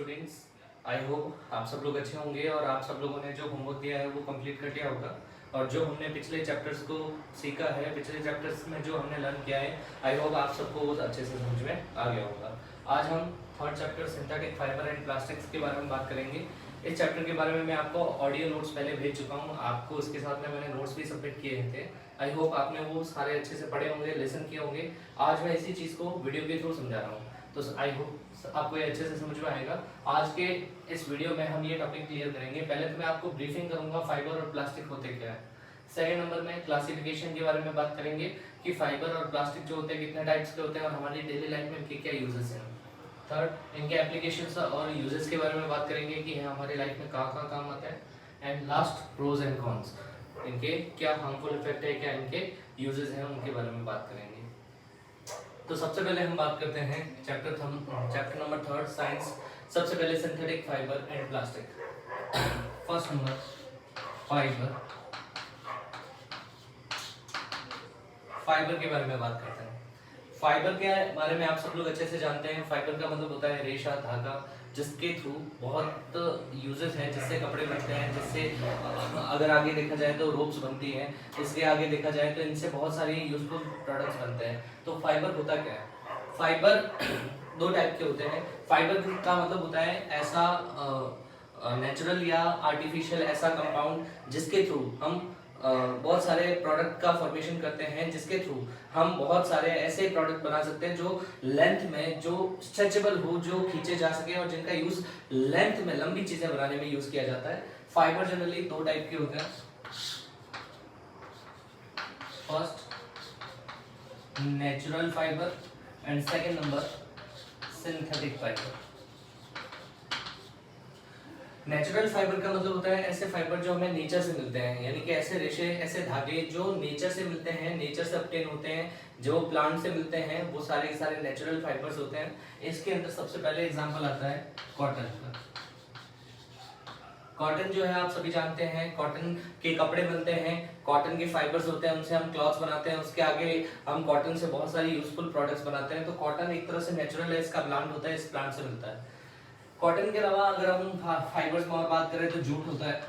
Students, I hope आप सब लोग अच्छे होंगे और आप सब लोगों ने जो होमवर्क दिया है वो कंप्लीट कर लिया होगा। और जो हमने पिछले चैप्टर्स को सीखा है, पिछले चैप्टर्स में जो हमने लर्न किया है, आई होप आप सबको वो अच्छे से समझ में आ गया होगा। आज हम third chapter synthetic fibre and plastics के बारे में बात करेंगे। इस चैप्टर के बारे में मैं आपको ऑडियो नोट्स पहले भेज चुका हूँ, आपको उसके साथ में मैंने नोट्स भी सबमिट किए थे। आई होप आपने वो सारे अच्छे से पढ़े होंगे, लेसन किए होंगे। आज मैं इसी चीज़ को वीडियो के थ्रू समझा रहा हूँ, तो आई होप आपको ये अच्छे से समझ में आएगा। आज के इस वीडियो में हम ये टॉपिक क्लियर करेंगे। पहले तो मैं आपको ब्रीफिंग करूंगा फाइबर और प्लास्टिक होते क्या है। सेकंड नंबर में क्लासिफिकेशन के बारे में बात करेंगे कि फाइबर और प्लास्टिक जो होते हैं कितने टाइप्स के होते हैं और हमारी डेली लाइफ में इनके क्या यूजेस हैं। थर्ड, इनके एप्लीकेशंस और यूजेस के बारे में बात करेंगे कि हमारी लाइफ में कहाँ काम आता है। And last, pros and cons, इनके क्या हार्मफुल इफेक्ट है, क्या इनके यूजेस हैं, उनके बारे में बात करेंगे। तो सबसे पहले हम बात करते हैं चैप्टर नंबर थर्ड, साइंस। सबसे पहले synthetic fibre and plastic. First number, fibre के बारे में बात करते हैं। फाइबर के बारे में आप सब लोग अच्छे से जानते हैं। फाइबर का मतलब होता है रेशा, धागा, जिसके थ्रू बहुत यूजेस हैं, जिससे कपड़े बनते हैं, जिससे अगर आगे देखा जाए तो रोप्स बनती हैं, इसके आगे देखा जाए तो इनसे बहुत सारी यूजफुल प्रोडक्ट्स बनते हैं। तो फाइबर होता क्या है? फाइबर दो टाइप के होते हैं। फाइबर का मतलब होता है ऐसा नेचुरल या आर्टिफिशियल ऐसा कंपाउंड जिसके थ्रू हम बहुत सारे प्रोडक्ट का फॉर्मेशन करते हैं, जिसके थ्रू हम बहुत सारे ऐसे प्रोडक्ट बना सकते हैं जो लेंथ में जो स्ट्रेचेबल हो, जो खींचे जा सके और जिनका यूज लेंथ में लंबी चीजें बनाने में यूज किया जाता है। फाइबर जनरली दो टाइप के होते हैं। First, natural fibre and second number, synthetic fibre. Natural fibre का मतलब होता है ऐसे फाइबर जो हमें नेचर से मिलते हैं, यानी कि ऐसे रेशे, ऐसे धागे जो नेचर से मिलते हैं, नेचर से ऑब्टेन होते हैं, जो प्लांट से मिलते हैं, वो सारे के सारे नेचुरल फाइबर्स होते हैं। इसके अंदर सबसे पहले एग्जांपल आता है कॉटन का। कॉटन जो है आप सभी जानते हैं, कॉटन के कपड़े बनते हैं, कॉटन के फाइबर्स होते हैं, उनसे हम क्लॉथ्स बनाते हैं, उसके आगे हम कॉटन से बहुत सारी यूजफुल प्रोडक्ट्स बनाते हैं। तो कॉटन एक तरह से नेचुरल है, इसका प्लांट होता है, इस प्लांट से मिलता है। कॉटन के अलावा अगर हम फाइबर्स में और बात करें तो जूट होता है,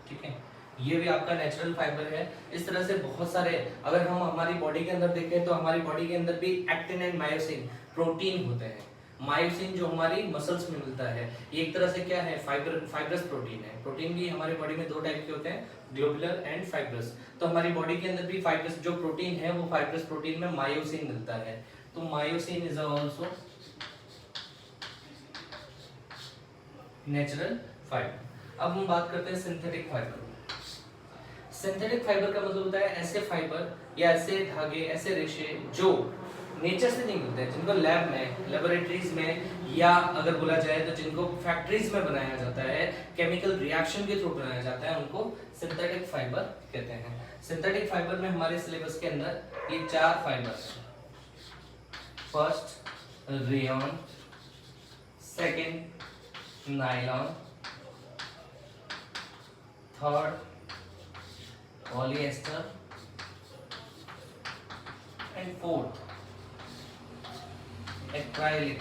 ठीक है, ये भी आपका नेचुरल फाइबर है। इस तरह से बहुत सारे, अगर हम हमारी बॉडी के अंदर देखें तो हमारी बॉडी के अंदर भी एक्टिन एंड मायोसिन प्रोटीन होते हैं। मायोसिन जो हमारी मसल्स में मिलता है, ये एक तरह से क्या है, फाइब्रस प्रोटीन है। प्रोटीन भी हमारी बॉडी में दो टाइप के होते हैं, ग्लोबुलर एंड फाइब्रस। तो हमारी बॉडी के अंदर भी फाइब्रस जो प्रोटीन है, वो फाइब्रस प्रोटीन में मायोसिन मिलता है। तो myosin is also natural fibre. अब हम बात करते हैं सिंथेटिक फाइबर। सिंथेटिक फाइबर का मतलब होता है ऐसे फाइबर या ऐसे धागे, ऐसे रेशे जो नेचर से नहीं मिलते हैं, जिनको लैब में, लेबोरेटरीज में, या अगर बोला जाए तो जिनको फैक्ट्रीज में बनाया जाता है, केमिकल रिएक्शन के थ्रू बनाया जाता है, उनको सिंथेटिक फाइबर कहते हैं। सिंथेटिक फाइबर में हमारे सिलेबस के अंदर ये चार फाइबर हैं। First, rayon, second, nylon, third, polyester and fourth, acrylic.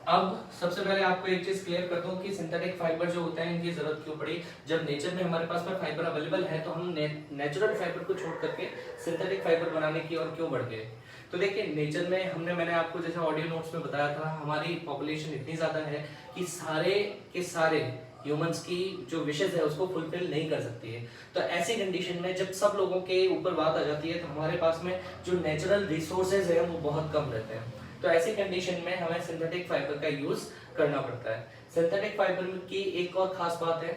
अब सबसे पहले आपको एक चीज क्लियर कर दूं कि सिंथेटिक फाइबर जो होते हैं इनकी जरूरत क्यों पड़ी। जब नेचर में हमारे पास में फाइबर अवेलेबल है तो हम नेचुरल फाइबर को छोड़ करके सिंथेटिक फाइबर बनाने की ओर क्यों बढ़ गए। तो देखिए, नेचर में मैंने आपको जैसे ऑडियो नोट्स में बताया था, हमारी पॉपुलेशन इतनी ज्यादा है कि सारे के सारे ह्यूमंस की जो विशेष है उसको फुलफिल नहीं कर सकती है। तो ऐसी कंडीशन में जब सब लोगों के ऊपर बात आ जाती है तो हमारे पास में जो नेचुरल रिसोर्सेज है वो बहुत कम रहते हैं। तो ऐसी कंडीशन में हमें सिंथेटिक फाइबर का यूज करना पड़ता है। सिंथेटिक फाइबर की एक और खास बात है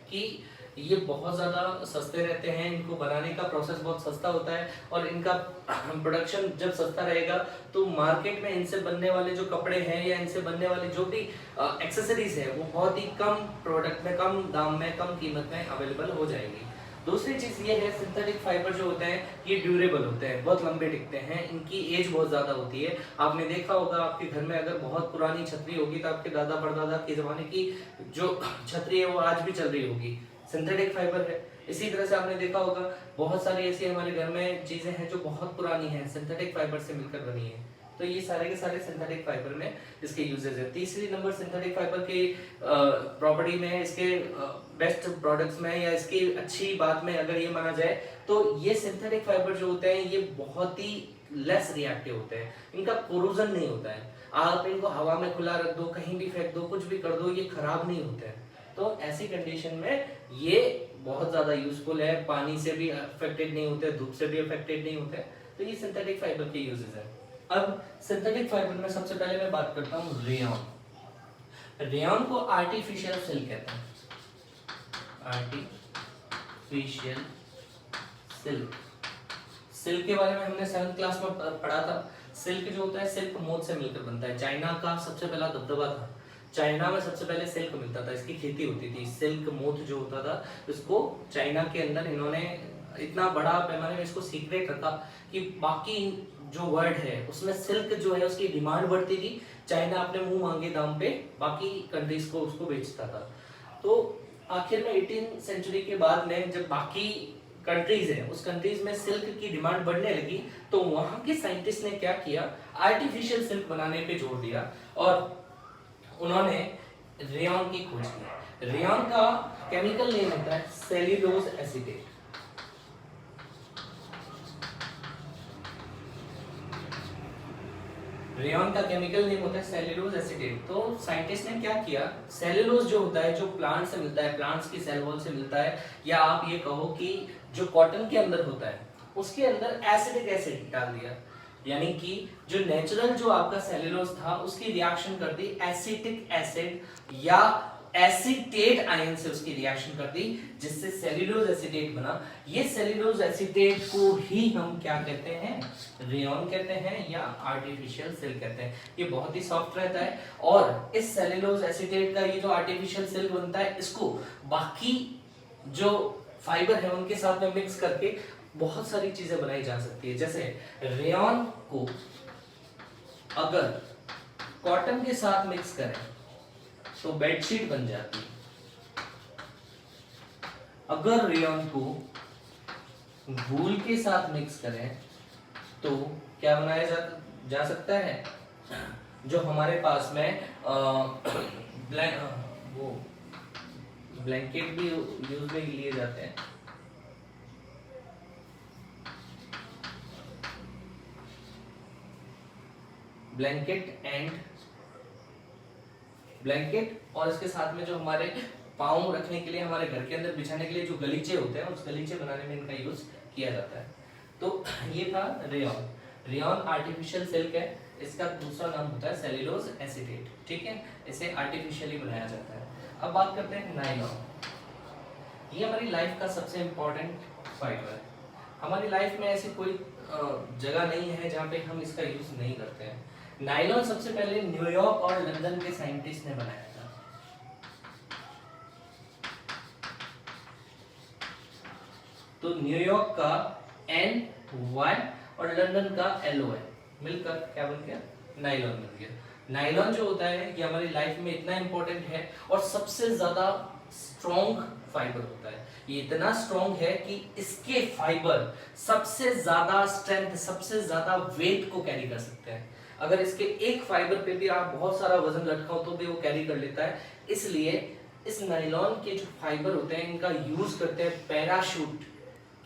कि ये बहुत ज़्यादा सस्ते रहते हैं, इनको बनाने का प्रोसेस बहुत सस्ता होता है और इनका प्रोडक्शन जब सस्ता रहेगा तो मार्केट में इनसे बनने वाले जो कपड़े हैं या इनसे बनने वाले जो भी एक्सेसरीज है वो बहुत ही कम प्रोडक्ट में, कम दाम में, कम कीमत में अवेलेबल हो जाएगी। दूसरी चीज ये है, सिंथेटिक फाइबर जो होते हैं ये ड्यूरेबल होते हैं, बहुत लंबे टिकते हैं, इनकी एज बहुत ज्यादा होती है। आपने देखा होगा आपके घर में अगर बहुत पुरानी छतरी होगी तो आपके दादा परदादा के जमाने की जो छतरी है वो आज भी चल रही होगी, सिंथेटिक फाइबर है। इसी तरह से आपने देखा होगा बहुत सारी ऐसी हमारे घर में चीजें हैं जो बहुत पुरानी हैं, सिंथेटिक फाइबर से मिलकर बनी है। तो ये सारे के सारे सिंथेटिक फाइबर में इसके यूजेस है। तीसरी नंबर सिंथेटिक फाइबर की प्रॉपर्टी में, इसके बेस्ट प्रोडक्ट्स में या इसकी अच्छी बात में अगर ये माना जाए तो ये सिंथेटिक फाइबर जो होते हैं ये बहुत ही लेस रिएक्टिव होते हैं, इनका कोरोजन नहीं होता है। आप इनको हवा में खुला रख दो, कहीं भी फेंक दो, कुछ भी कर दो, ये खराब नहीं होते हैं। तो ऐसी कंडीशन में ये बहुत ज्यादा यूजफुल है, पानी से भी अफेक्टेड नहीं होते, धूप से भी अफेक्टेड नहीं होते। तो ये सिंथेटिक फाइबर के यूजेस है। अब सिंथेटिक फाइबर में सबसे पहले मैं बात करता हूँ रेयॉन। रेयॉन को आर्टिफिशियल सिल्क कहते हैं, आर्टिफिशियल सिल्क। सिल्क के बारे में हमने 7th क्लास में पढ़ा था। सिल्क जो होता है सिल्क मोथ से मिलकर बनता है। चाइना का सबसे पहला दबदबा था, चाइना में सबसे पहले सिल्क मिलता था, इसकी खेती होती थी। सिल्क मोथ जो होता था इसको चाइना के अंदर इन्होंने इतना बड़ा पैमाने में इसको सीक्रेट रखा कि बाकी जो वर्ल्ड है उसमें सिल्क जो है उसकी डिमांड बढ़ती थी, चाइना अपने मुंह मांगे दाम पे बाकी कंट्रीज को उसको बेचता था। तो आखिर में 18th सेंचुरी के बाद में जब बाकी कंट्रीज है उस कंट्रीज में सिल्क की डिमांड बढ़ने लगी तो वहां के साइंटिस्ट ने क्या किया, आर्टिफिशियल सिल्क बनाने पे जोर दिया और उन्होंने रेयॉन की खोज की। रेयॉन का केमिकल नेम होता है सेल्यूलोज एसीटेट। रेयॉन का केमिकल नेम होता है सेल्यूलोज एसीटेट। तो साइंटिस्ट ने क्या किया, सेल्यूलोज जो होता है जो प्लांट से मिलता है, प्लांट्स की सेल वॉल से मिलता है, या आप ये कहो कि जो कॉटन के अंदर होता है उसके अंदर एसिडिक एसिड डाल दिया, यानी कि जो नेचुरल जो आपका सेल्यूलोज था उसकी रिएक्शन कर दी एसिटिक एसिड या एसीटेट आयन से, उसकी रिएक्शन कर दी जिससे सेल्यूलोज एसीटेट बना। ये सेल्यूलोज एसीटेट को ही हम क्या कहते हैं, रेयॉन कहते हैं या आर्टिफिशियल सिल्क कहते हैं। ये बहुत ही सॉफ्ट रहता है और इस सेल्यूलोज एसीटेट का ये जो आर्टिफिशियल सिल्क बनता है इसको बाकी जो फाइबर है उनके साथ में मिक्स करके बहुत सारी चीजें बनाई जा सकती है। जैसे रेयॉन को अगर कॉटन के साथ मिक्स करें तो बेडशीट बन जाती है। अगर रेयॉन को वूल के साथ मिक्स करें तो क्या बनाया जा सकता है, जो हमारे पास में वो ब्लैंकेट भी यूज में लिए जाते हैं। ब्लैंकेट और इसके साथ में जो हमारे पाँव रखने के लिए, हमारे घर के अंदर बिछाने के लिए जो गलीचे होते हैं उस गलीचे बनाने में इनका यूज किया जाता है। तो ये था रेयॉन। रेयॉन आर्टिफिशियल सिल्क है, इसका दूसरा नाम होता है सेल्यूलोज एसीटेट। ठीक है, इसे आर्टिफिशियली बनाया जाता है। अब बात करते हैं नायलॉन। ये हमारी लाइफ का सबसे इंपॉर्टेंट फाइबर है। हमारी लाइफ में ऐसी कोई जगह नहीं है जहाँ पे हम इसका यूज नहीं करते हैं। नायलॉन सबसे पहले न्यूयॉर्क और लंदन के साइंटिस्ट ने बनाया था। तो न्यूयॉर्क का NY और लंदन का LON मिलकर क्या बन गया, नायलॉन बन गया। नायलॉन जो होता है ये हमारी लाइफ में इतना इंपॉर्टेंट है और सबसे ज्यादा स्ट्रॉन्ग फाइबर होता है। ये इतना स्ट्रॉन्ग है कि इसके फाइबर सबसे ज्यादा स्ट्रेंथ, सबसे ज्यादा वेट को कैरी कर सकते हैं। अगर इसके एक फाइबर पे भी आप बहुत सारा वजन लटकाओ तो भी वो कैरी कर लेता है। इसलिए इस नायलॉन के जो फाइबर होते हैं इनका यूज करते हैं पैराशूट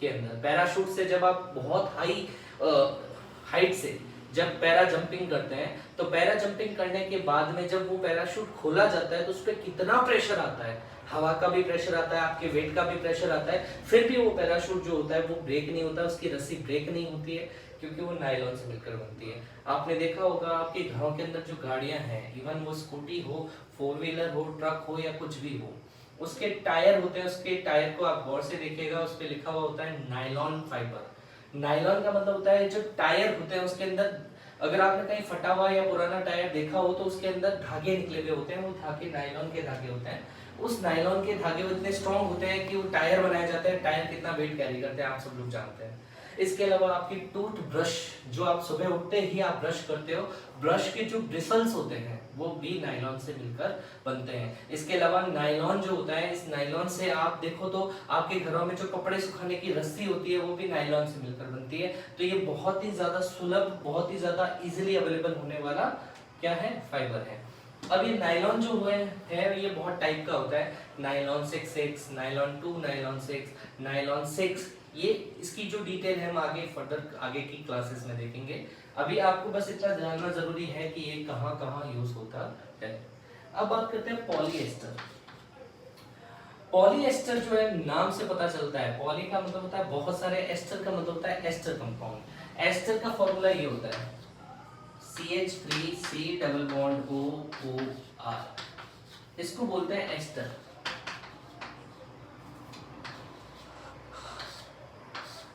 के अंदर। पैराशूट से जब आप बहुत हाई हाइट से जब पैरा जंपिंग करते हैं तो पैरा जंपिंग करने के बाद में जब वो पैराशूट खोला जाता है तो उस पर कितना प्रेशर आता है, हवा का भी प्रेशर आता है, आपके वेट का भी प्रेशर आता है, फिर भी वो पैराशूट जो होता है वो ब्रेक नहीं होता, उसकी रस्सी ब्रेक नहीं होती है क्योंकि वो नायलॉन से मिलकर बनती है। आपने देखा होगा आपके घरों के अंदर जो गाड़ियां हैं, इवन वो स्कूटी हो, 4 व्हीलर हो, ट्रक हो या कुछ भी हो, उसके टायर होते हैं, उसके टायर को आप गौर से देखिएगा, उस पर लिखा हुआ होता है नायलॉन फाइबर। नायलॉन का मतलब होता है जो टायर होते हैं उसके अंदर, अगर आपने कहीं फटा हुआ या पुराना टायर देखा हो तो उसके अंदर धागे निकले हुए होते हैं, वो धागे नायलॉन के धागे होते हैं। उस नायलॉन के धागे वो इतने स्ट्रॉन्ग होते हैं कि वो टायर बनाए जाते हैं। टायर कितना वेट कैरी करते हैं आप सब लोग जानते हैं। इसके अलावा आपकी टूथ ब्रश, जो आप सुबह उठते ही आप ब्रश करते हो, ब्रश के जो ब्रिसल्स होते हैं वो भी नायलॉन से मिलकर बनते हैं। इसके अलावा नायलॉन जो होता है, इस नायलॉन से आप देखो तो आपके घरों में जो कपड़े सुखाने की रस्सी होती है वो भी नायलॉन से मिलकर बनती है। तो ये बहुत ही ज्यादा सुलभ, बहुत ही ज्यादा इजीली अवेलेबल होने वाला क्या है, फाइबर है। अब ये नायलॉन जो है ये बहुत टाइप का होता है, nylon 6X, nylon 2, nylon 6, nylon 6। ये इसकी जो डिटेल है हम आगे फर्दर आगे की क्लासेस में देखेंगे। अभी आपको बस इतना जानना जरूरी है कि ये कहाँ कहाँ यूज होता है। अब बात करते हैं पॉलीएस्टर। पॉलीएस्टर जो है नाम से पता चलता है, पॉली का मतलब होता है बहुत सारे, एस्टर का मतलब होता है एस्टर कंपाउंड। एस्टर का फॉर्मूला ये होता है CH3C डबल बॉन्ड OOR, इसको बोलते हैं एस्टर।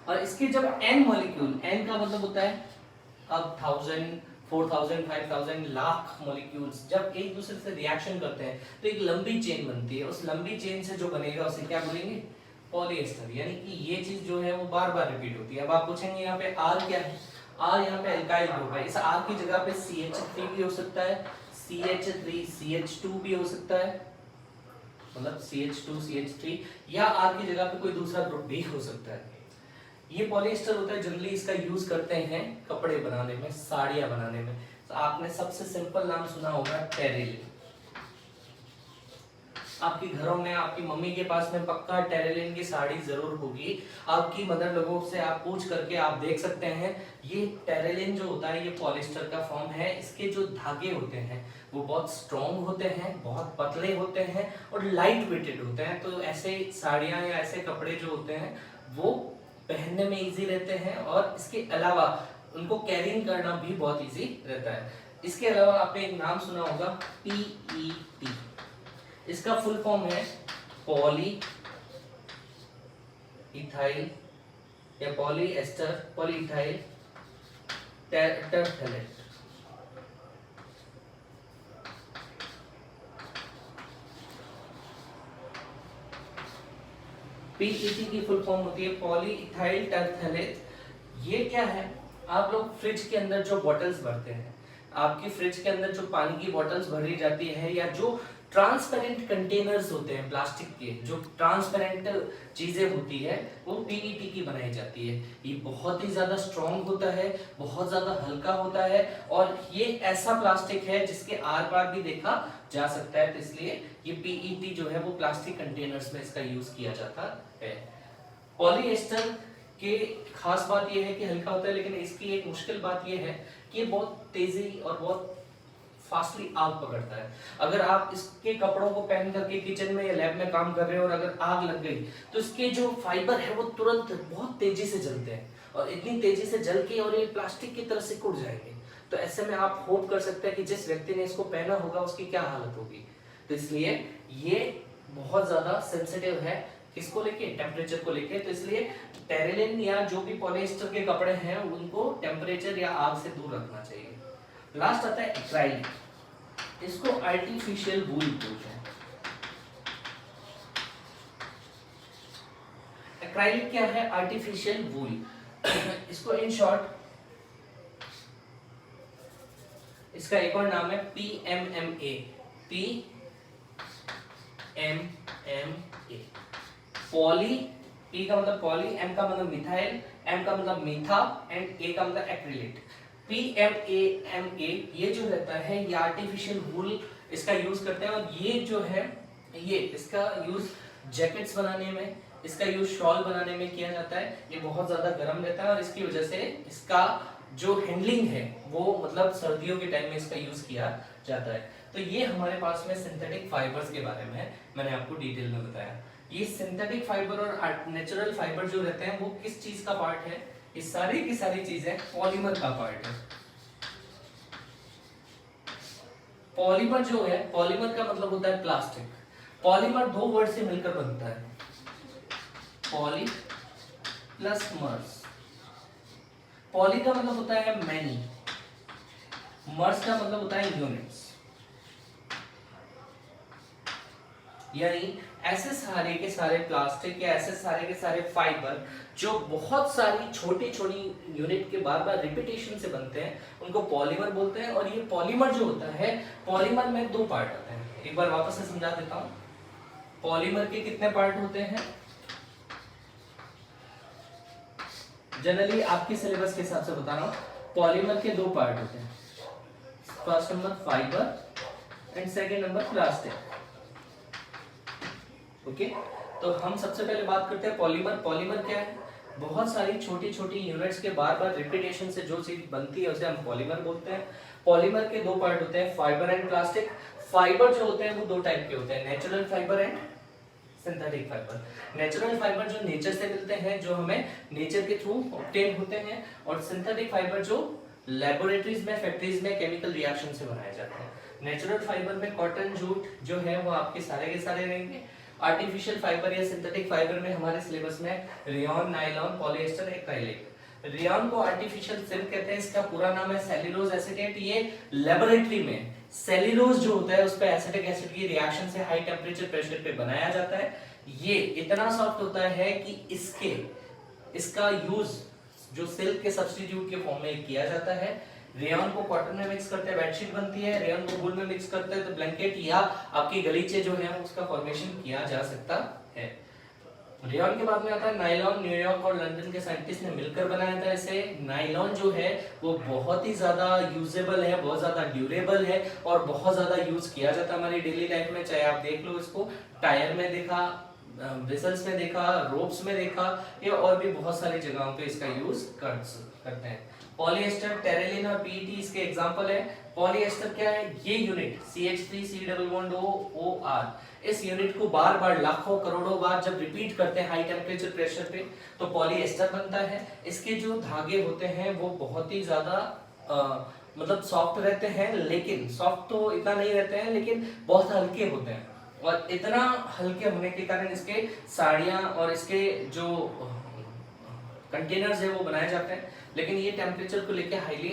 और इसके जब n मॉलिक्यूल, n का मतलब होता है अब 1000, 4000, 5000 लाख मॉलिक्यूल्स जब एक दूसरे से रिएक्शन करते हैं तो एक लंबी चेन बनती है। उस लंबी चेन से जो बनेगा उसे क्या बोलेंगे, पॉलीएस्टर। यानी कि ये चीज जो है वो बार बार रिपीट होती है। अब आप पूछेंगे यहाँ पे R क्या है, R यहाँ पे एल्काइल ग्रुप है। इस R की जगह पे CH3 भी हो सकता है, CH3 CH2 भी हो सकता है, मतलब CH2 CH3, या R की जगह पे कोई दूसरा ग्रुप भी हो सकता है। ये पॉलीएस्टर होता है, जनरली इसका यूज करते हैं कपड़े बनाने में, साड़ियां बनाने में। तो आपने सबसे सिंपल नाम सुना होगा टेरेलिन। आपके घरों में, आपकी मम्मी के पास में पक्का टेरेलिन की साड़ी जरूर होगी। आपकी मदर लोगों से आप पूछ करके आप देख सकते हैं। ये टेरेलिन जो होता है ये पॉलिएस्टर का फॉर्म है। इसके जो धागे होते हैं वो बहुत स्ट्रॉन्ग होते हैं, बहुत पतले होते हैं और लाइट वेटेड होते हैं। तो ऐसे साड़ियां या ऐसे कपड़े जो होते हैं वो पहनने में इजी रहते हैं और इसके अलावा उनको कैरिंग करना भी बहुत इजी रहता है। इसके अलावा आपने एक नाम सुना होगा PET। इसका फुल फॉर्म है पॉली इथाइल या पॉलीएस्टर पॉलीइथाइल टेरफथैलेट। PET की फुल फॉर्म होती है पॉलीइथाइल टेरफथैलेट। ये क्या है, आप लोग फ्रिज के अंदर जो बॉटल्स भरते हैं, आपकी फ्रिज के अंदर जो पानी की बॉटल्स भरी जाती है या जो ट्रांसपेरेंट कंटेनर्स होते हैं प्लास्टिक के, जो ट्रांसपेरेंट चीजें होती है वो PET की बनाई जाती है। ये बहुत ही ज्यादा स्ट्रॉन्ग होता है, बहुत ज्यादा हल्का होता है और ये ऐसा प्लास्टिक है जिसके आर पार भी देखा जा सकता है। तो इसलिए ये PET जो है वो प्लास्टिक कंटेनर्स में इसका यूज किया जाता है। पॉलीएस्टर के खास बात यह है कि हल्का होता है, लेकिन इसकी एक मुश्किल बात यह है कि ये बहुत तेजी और बहुत फास्टली आग पकड़ता है। अगर आप इसके कपड़ों को पहन करके किचन में या लैब में काम कर रहे हो और अगर आग लग गई तो इसके जो फाइबर है वो तुरंत बहुत तेजी से जलते हैं और इतनी तेजी से जल के और ये प्लास्टिक की तरह सिकुड़ जाएंगे। तो ऐसे में आप होप कर सकते हैं कि जिस व्यक्ति ने इसको पहना होगा उसकी क्या हालत होगी। तो इसलिए ये बहुत ज्यादा सेंसिटिव है, किसको लेके, टेम्परेचर को लेके। तो इसलिए टेरेलिन या जो भी पॉलिएस्टर के कपड़े हैं उनको टेम्परेचर या आग से दूर रखना चाहिए। लास्ट आता है एक्राइलिक। इसको आर्टिफिशियल वूल बोलते हैं। एक्राइलिक क्या है, आर्टिफिशियल वूल। इसको इन शॉर्ट इसका एक और नाम है PMMA। PMMA पॉली, P का मतलब पॉली, M का मतलब मिथाइल, M का मतलब मीथा एंड A का मतलब एक्रिलेट। PMAMA ये जो रहता है ये आर्टिफिशियल वूल इसका यूज करते हैं और ये जो है ये इसका यूज जैकेट्स बनाने में, इसका यूज शॉल बनाने में किया जाता है। ये बहुत ज्यादा गर्म रहता है और इसकी वजह से इसका जो हैंडलिंग है वो मतलब सर्दियों के टाइम में इसका यूज किया जाता है। तो ये हमारे पास में सिंथेटिक फाइबर्स के बारे में मैंने आपको डिटेल में बताया। ये सिंथेटिक फाइबर और नेचुरल फाइबर जो रहते हैं वो किस चीज का पार्ट है, ये सारी की सारी चीजें पॉलीमर का पार्ट है। पॉलीमर जो है, पॉलीमर का मतलब होता है प्लास्टिक। पॉलीमर दो वर्ड से मिलकर बनता है, पॉली प्लस मर्स। पॉली का मतलब होता है मैनी, मर्स का मतलब होता है यूनिट्स। यानी ऐसे सारे के सारे प्लास्टिक या ऐसे सारे के सारे फाइबर जो बहुत सारी छोटी छोटी यूनिट के बार बार रिपीटेशन से बनते हैं उनको पॉलीमर बोलते हैं। और ये पॉलीमर जो होता है, पॉलीमर में दो पार्ट होते हैं, एक बार वापस से समझा देता हूं। पॉलीमर के कितने पार्ट होते हैं? जनरली आपके सिलेबस के हिसाब से बता रहा हूं, पॉलीमर के दो पार्ट होते हैं, first number fibre and second number plastic. Okay, तो हम सबसे पहले बात करते हैं पॉलीमर। पॉलीमर क्या है? बहुत सारी छोटी छोटी यूनिट्स के बार बार रिपीटेशन से जो चीज बनती है उसे हम पॉलीमर बोलते हैं। पॉलीमर के दो पार्ट होते हैं, फाइबर एंड प्लास्टिक। फाइबर जो होते हैं वो दो टाइप के होते हैं, natural fibre and synthetic fibre. Natural fibre जो नेचर से मिलते हैं, जो हमें नेचर के थ्रू ऑब्टेन होते हैं, और सिंथेटिक फाइबर जो लैबोरेटरीज में, फैक्ट्रीज में केमिकल रिएक्शन से बनाए जाते हैं। नेचुरल फाइबर में कॉटन, जूट जो है वो आपके सारे के सारे रहेंगे। आर्टिफिशियल फाइबर या सिंथेटिक फाइबर में हमारे सिलेबस में rayon, nylon, polyester, acrylic. Rayon को आर्टिफिशियल सिल्क कहते हैं, इसका पूरा नाम है सेल्यूलोज एसीटेट। ये लेबोरेटरी में सेल्यूलोज जो होता है उस पे एसिटिक एसिड की रिएक्शन से हाई टेम्परेचर प्रेशर पे बनाया जाता है। ये इतना सॉफ्ट होता है कि इसका यूज जो सिल्क के सब्स्टिट्यूट के फॉर्म में किया जाता है। रेयॉन को कॉटन में मिक्स करते हैं, बेडशीट बनती है। रेयॉन को वूल में मिक्स करते हैं तो ब्लैंकेट या आपकी गलीचे जो है उसका फॉर्मेशन किया जा सकता है। रेयॉन के बाद में आता है नायलॉन। न्यूयॉर्क और लंदन के साइंटिस्ट ने मिलकर बनाया था इसे। नायलॉन जो है वो बहुत ही ज्यादा यूजेबल है, बहुत ज्यादा ड्यूरेबल है और बहुत ज्यादा यूज किया जाता है हमारी डेली लाइफ में। चाहे आप देख लो इसको, टायर में देखा, वेसल्स में देखा, रोप्स में देखा, या और भी बहुत सारी जगहों पे इसका यूज करते हैं। पॉलिएस्टर, टेरेलिन और पीईटी इसके एग्जांपल है। पॉलिएस्टर क्या है? ये यूनिट CH3C+OR, इस यूनिट को बार बार लाखों करोड़ों बार जब रिपीट करते हैं हाई टेम्परेचर प्रेशर पे तो पॉलिएस्टर बनता है। इसके जो धागे होते हैं वो बहुत ही ज्यादा मतलब सॉफ्ट रहते हैं, लेकिन सॉफ्ट तो इतना नहीं रहते हैं, लेकिन बहुत हल्के होते हैं। और इतना हल्के होने के कारण इसके साड़ियां और इसके जो कंटेनर्स है वो बनाए जाते हैं, लेकिन ये टेम्परेचर को लेके हाईली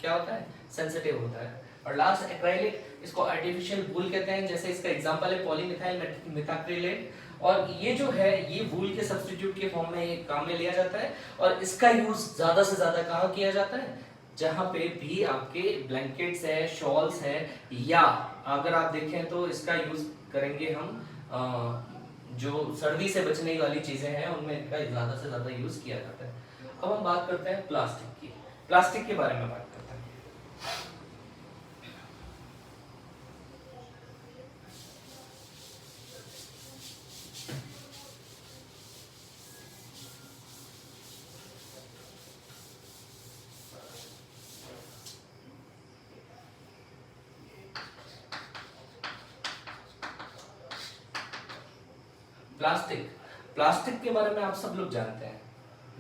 क्या होता है? सेंसिटिव होता है। और लास्ट एक्राइलिक, इसको आर्टिफिशियल वूल कहते हैं, जैसे इसका एग्जांपल है पॉलीमिथाइल मेथाक्रिलेट। और ये जो है ये वूल के सब्स्टिट्यूट के फॉर्म में काम में लिया जाता है। और इसका यूज ज्यादा से ज्यादा कहाँ किया जाता है? जहां पे भी आपके ब्लैंकेट्स है, शॉल्स है, या अगर आप देखें तो इसका यूज करेंगे हम जो सर्दी से बचने वाली चीजें हैं उनमें इनका ज्यादा से ज्यादा यूज किया जाता है। अब हम बात करते हैं प्लास्टिक की। प्लास्टिक के बारे में बात करते हैं। प्लास्टिक के बारे में आप सब लोग जानते हैं।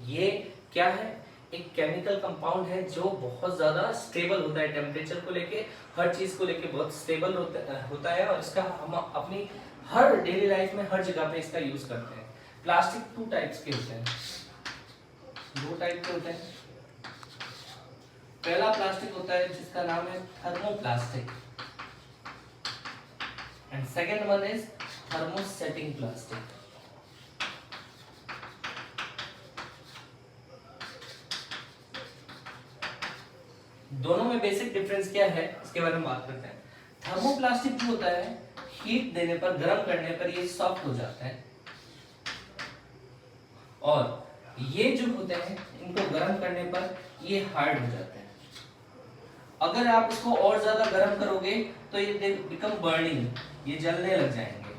ये क्या है? एक केमिकल कंपाउंड है जो बहुत ज्यादा स्टेबल होता है, टेम्परेचर को लेके, हर चीज को लेके बहुत स्टेबल होता है। और इसका हम अपनी हर डेली लाइफ में हर जगह पे इसका यूज करते हैं। प्लास्टिक टू टाइप्स के होते हैं, दो टाइप के होते हैं। पहला प्लास्टिक होता है जिसका नाम है thermoplastic, and second one is thermosetting plastic. दोनों में बेसिक डिफरेंस क्या है इसके बारे में बात करते हैं। थर्मोप्लास्टिक जो होता है हीट देने पर, गर्म करने पर ये सॉफ्ट हो जाता है, और ये जो होते हैं इनको गर्म करने पर ये हार्ड हो जाते हैं। अगर आप इसको और ज्यादा गर्म करोगे तो ये बिकम बर्निंग, ये जलने लग जाएंगे।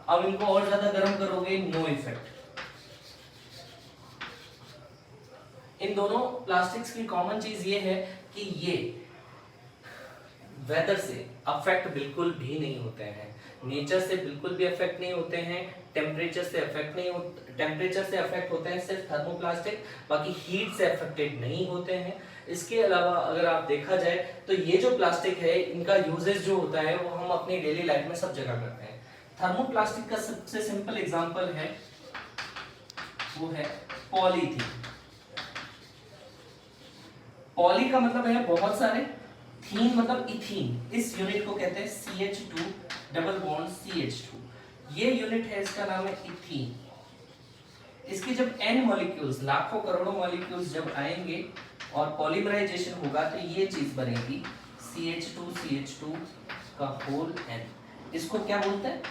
अब इनको और ज्यादा गर्म करोगे, नो इफेक्ट। इन दोनों प्लास्टिक्स की कॉमन चीज ये है कि ये वेदर से अफेक्ट बिल्कुल भी नहीं होते हैं, नेचर से बिल्कुल भी अफेक्ट नहीं होते हैं, टेम्परेचर से अफेक्ट नहीं होते। टेम्परेचर से अफेक्ट होते हैं सिर्फ थर्मोप्लास्टिक, बाकी हीट से अफेक्टेड नहीं होते हैं। इसके अलावा अगर आप देखा जाए तो ये जो प्लास्टिक है इनका यूजेस जो होता है वो हम अपनी डेली लाइफ में सब जगह करते हैं। थर्मोप्लास्टिक का सबसे सिंपल एग्जांपल है वो है पॉलीथीन। पॉली का मतलब है बहुत सारे, थीन मतलब इथीन, इस यूनिट को कहते हैं CH2 डबल बॉन्ड CH2, ये यूनिट है, इसका नाम है इथीन। इसकी जब n मॉलिक्यूल्स, लाखों करोड़ों मॉलिक्यूल्स जब आएंगे और पॉलीमराइजेशन होगा तो ये चीज बनेगी CH2 का होल n। इसको क्या बोलते हैं?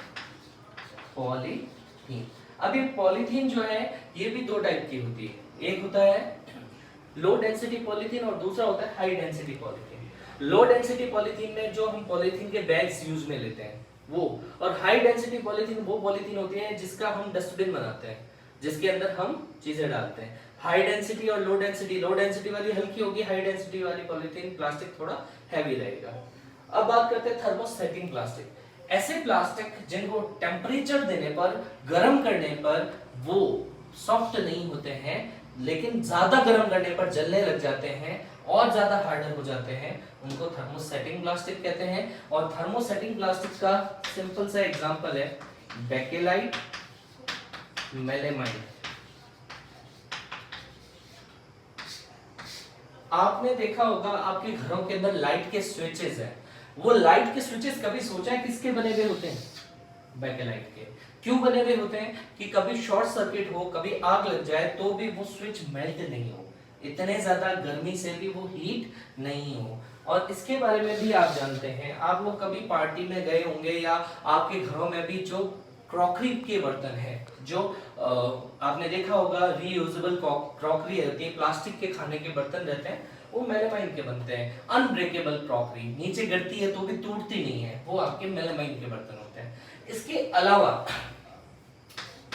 पॉलीथीन। अब ये पॉलीथीन जो है ये भी दो टाइप की होती है, एक होता है लो डेंसिटी पॉलीथीन और दूसरा होता है high density polythene. Low density polythene में जो हम पॉलीथीन के बैग्स यूज में लेते हैं वो, और हाई डेंसिटी पॉलीथीन वो पॉलीथीन होती है जिसका हम डस्टबिन बनाते हैं, जिसके अंदर हम चीजें डालते हैं। हाई डेंसिटी और लो डेंसिटी वाली हल्की होगी, हाई डेंसिटी वाली पॉलीथीन प्लास्टिक थोड़ा हैवी रहेगा। अब बात करते हैं थर्मोसेटिंग प्लास्टिक। ऐसे प्लास्टिक जिनको टेम्परेचर देने पर, गर्म करने पर वो सॉफ्ट नहीं होते हैं, लेकिन ज्यादा गर्म करने पर जलने लग जाते हैं और ज्यादा हार्डर हो जाते हैं, उनको थर्मोसेटिंग प्लास्टिक कहते हैं। और थर्मोसेटिंग प्लास्टिक का सिंपल सा एग्जांपल है बेकेलाइट, मेलेमाइट। आपने देखा होगा आपके घरों के अंदर लाइट के स्विचेस हैं, वो लाइट के स्विचेस कभी सोचा है किसके बने हुए होते हैं? बेकेलाइट के। क्यों बने हुए होते हैं? कि कभी शॉर्ट सर्किट हो, कभी आग लग जाए तो भी वो स्विच मेल्ट नहीं हो, इतने ज्यादा गर्मी से भी वो हीट नहीं हो। और इसके बारे में भी आप जानते हैं, आप लोग कभी पार्टी में गए होंगे या आपके घरों में भी जो क्रॉकरी के बर्तन है, जो आपने देखा होगा रीयूजेबल क्रॉकरी होती है, प्लास्टिक के खाने के बर्तन रहते हैं, वो मेलामाइन के बनते हैं। अनब्रेकेबल क्रॉकरी, नीचे गिरती है तो भी टूटती नहीं है, वो आपके मेलामाइन के बर्तन होते हैं। इसके अलावा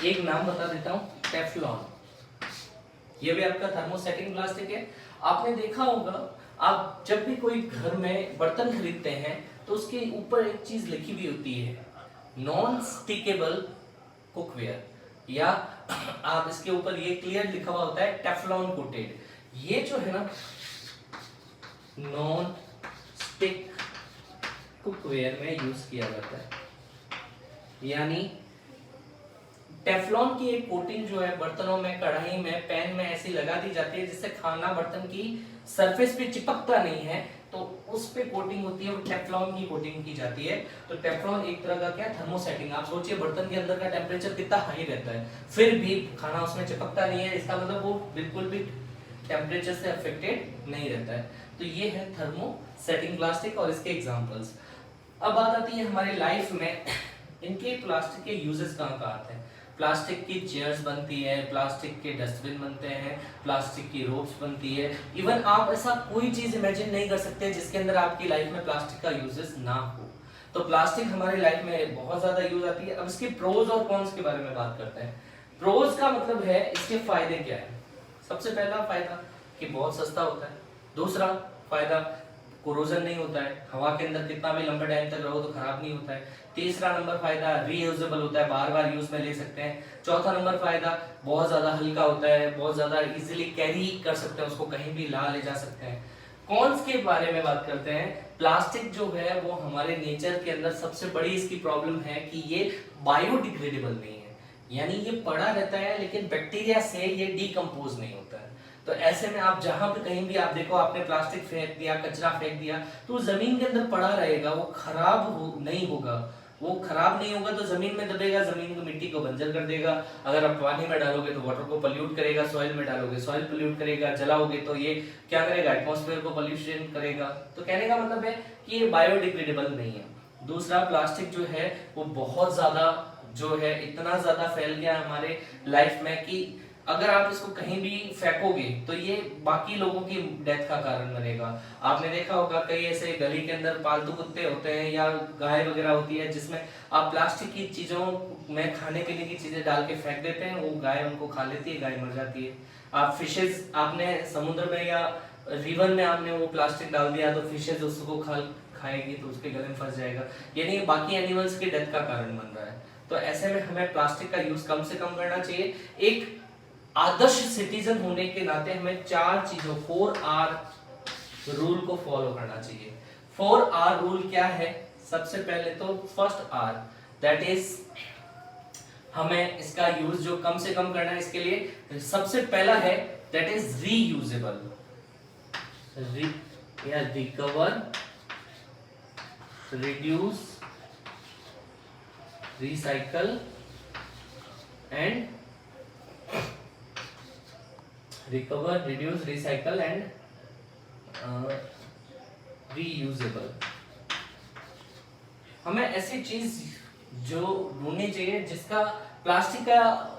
एक नाम बता देता हूं, टेफ्लॉन। ये भी आपका थर्मोसेटिंग प्लास्टिक है। आपने देखा होगा आप जब भी कोई घर में बर्तन खरीदते हैं तो उसके ऊपर एक चीज लिखी हुई होती है, नॉन स्टिकेबल कुकवेयर, या आप इसके ऊपर ये क्लियर लिखा हुआ होता है टेफ्लॉन कोटेड। ये जो है ना नॉन स्टिक कुकवेयर में यूज किया जाता है, यानी टेफ्लॉन की एक कोटिंग जो है बर्तनों में, कढ़ाई में, पैन में ऐसी लगा दी जाती है जिससे खाना बर्तन की सरफेस पे चिपकता नहीं है, तो उस पे कोटिंग होती है, वो टेफ्लॉन की कोटिंग की जाती है। तो टेफ्लॉन एक तरह का क्या थर्मोसेटिंग, आप सोचिए बर्तन के अंदर का टेम्परेचर कितना हाई रहता है, फिर भी खाना उसमें चिपकता नहीं है, इसका मतलब वो बिल्कुल भी टेम्परेचर से अफेक्टेड नहीं रहता है। तो ये है थर्मोसेटिंग प्लास्टिक और इसके एग्जांपल्स। अब बात आती है हमारे लाइफ में इनके प्लास्टिक के यूजेस कहाँ कहाँ आते हैं। प्लास्टिक की चेयर्स बनती है, प्लास्टिक के डस्टबिन बनते हैं, प्लास्टिक की रोप्स बनती है। इवन आप ऐसा कोई चीज इमेजिन नहीं कर सकते जिसके अंदर आपकी लाइफ में प्लास्टिक का यूजेस ना हो। तो प्लास्टिक हमारी लाइफ में बहुत ज्यादा यूज आती है। अब इसके प्रोज और कॉन्स के बारे में बात करते हैं। प्रोज का मतलब है इसके फायदे क्या है। सबसे पहला फायदा कि बहुत सस्ता होता है। दूसरा फायदा कोरोजन नहीं होता है, हवा के अंदर कितना भी लंबे टाइम तक रहो तो खराब नहीं होता है। तीसरा नंबर फायदा रीयूजेबल होता है, बार बार यूज में ले सकते हैं। चौथा नंबर फायदा बहुत ज्यादा हल्का होता है, बहुत ज्यादा इजीली कैरी कर सकते हैं, उसको कहीं भी ला ले जा सकते हैं। कॉन्स के बारे में बात करते हैं। प्लास्टिक जो है वो हमारे नेचर के अंदर सबसे बड़ी इसकी प्रॉब्लम है कि ये बायोडिग्रेडेबल नहीं है, यानी ये पड़ा रहता है लेकिन बैक्टीरिया से ये डिकम्पोज नहीं होता है। तो ऐसे में आप जहां पे कहीं भी आप देखो, आपने प्लास्टिक फेंक दिया, कचरा फेंक दिया, तो जमीन के अंदर पड़ा रहेगा, वो खराब नहीं होगा। वो खराब नहीं होगा तो जमीन में दबेगा, जमीन को मिट्टी को बंजर कर देगा। अगर आप पानी में डालोगे तो वाटर को पोल्यूट करेगा, सॉइल में डालोगे सॉइल पोल्यूट करेगा, जलाओगे तो ये क्या करेगा, एटमॉस्फेयर को पोल्यूशन करेगा। तो कहने का मतलब है कि ये बायोडिग्रेडेबल नहीं है। दूसरा, प्लास्टिक जो है वो बहुत ज्यादा जो है इतना ज्यादा फैल गया हमारे लाइफ में कि अगर आप इसको कहीं भी फेंकोगे तो ये बाकी लोगों की डेथ का कारण बनेगा। आपने देखा होगा कई ऐसे गली के अंदर पालतू कुत्ते होते हैं या गाय वगैरह होती है जिसमें आप प्लास्टिक की चीजों में खाने पीने की चीजें डाल के फेंक देते हैं, वो गाय उनको खा लेती है, गाय मर जाती है। आप फिशेज, आपने समुद्र में या रिवर में आपने वो प्लास्टिक डाल दिया तो फिशेज उसको खाएगी तो उसके गले में फंस जाएगा, यानी बाकी एनिमल्स की डेथ का कारण बन रहा है। तो ऐसे में हमें प्लास्टिक का यूज कम से कम करना चाहिए। एक आदर्श सिटीजन होने के नाते हमें 4 चीजों 4R रूल को फॉलो करना चाहिए। 4R रूल क्या है? सबसे पहले तो फर्स्ट R, दैट इज हमें इसका यूज जो कम से कम करना है। इसके लिए सबसे पहला है दैट इज रीयूजेबल, या recover reduce, recycle and recover, reduce, recycle and reusable. हमें ऐसी चीज जो ढूंढनी चाहिए जिसका प्लास्टिक का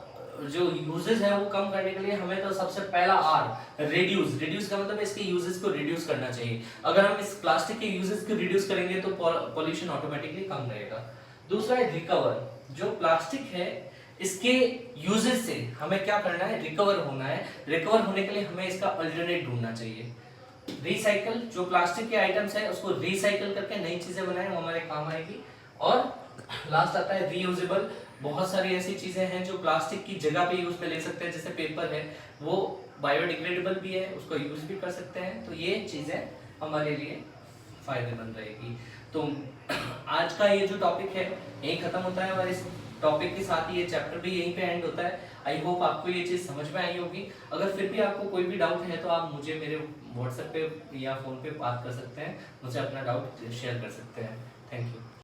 जो यूजेस है वो कम करने के लिए हमें तो सबसे पहला आर, रिड्यूस। रिड्यूस का मतलब इसके यूजेस को रिड्यूस करना चाहिए। अगर हम इस प्लास्टिक के यूजेस को रिड्यूस करेंगे तो पॉल्यूशन ऑटोमेटिकली कम रहेगा। दूसरा है रिकवर। जो प्लास्टिक है इसके यूजेस से हमें क्या करना है, रिकवर होना है। रिकवर होने के लिए हमें इसका अल्टरनेट ढूंढना चाहिए। रिसाइकल, जो प्लास्टिक के आइटम्स है उसको रिसाइकल करके नई चीजें बनाएं, वो हमारे काम आएगी। और लास्ट आता है रीयूजेबल। बहुत सारी ऐसी चीजें हैं जो प्लास्टिक की जगह पे यूज में ले सकते हैं, जैसे पेपर है वो बायोडिग्रेडेबल भी है, उसको यूज भी कर सकते हैं। तो ये चीजें हमारे लिए फायदेमंद रहेगी। तो आज का ये जो टॉपिक है यही खत्म होता है और इस टॉपिक के साथ ही ये चैप्टर भी यहीं पे एंड होता है। आई होप आपको ये चीज समझ में आई होगी। अगर फिर भी आपको कोई भी डाउट है तो आप मुझे मेरे व्हाट्सएप पे या फोन पे बात कर सकते हैं, मुझे अपना डाउट शेयर कर सकते हैं। Thank you.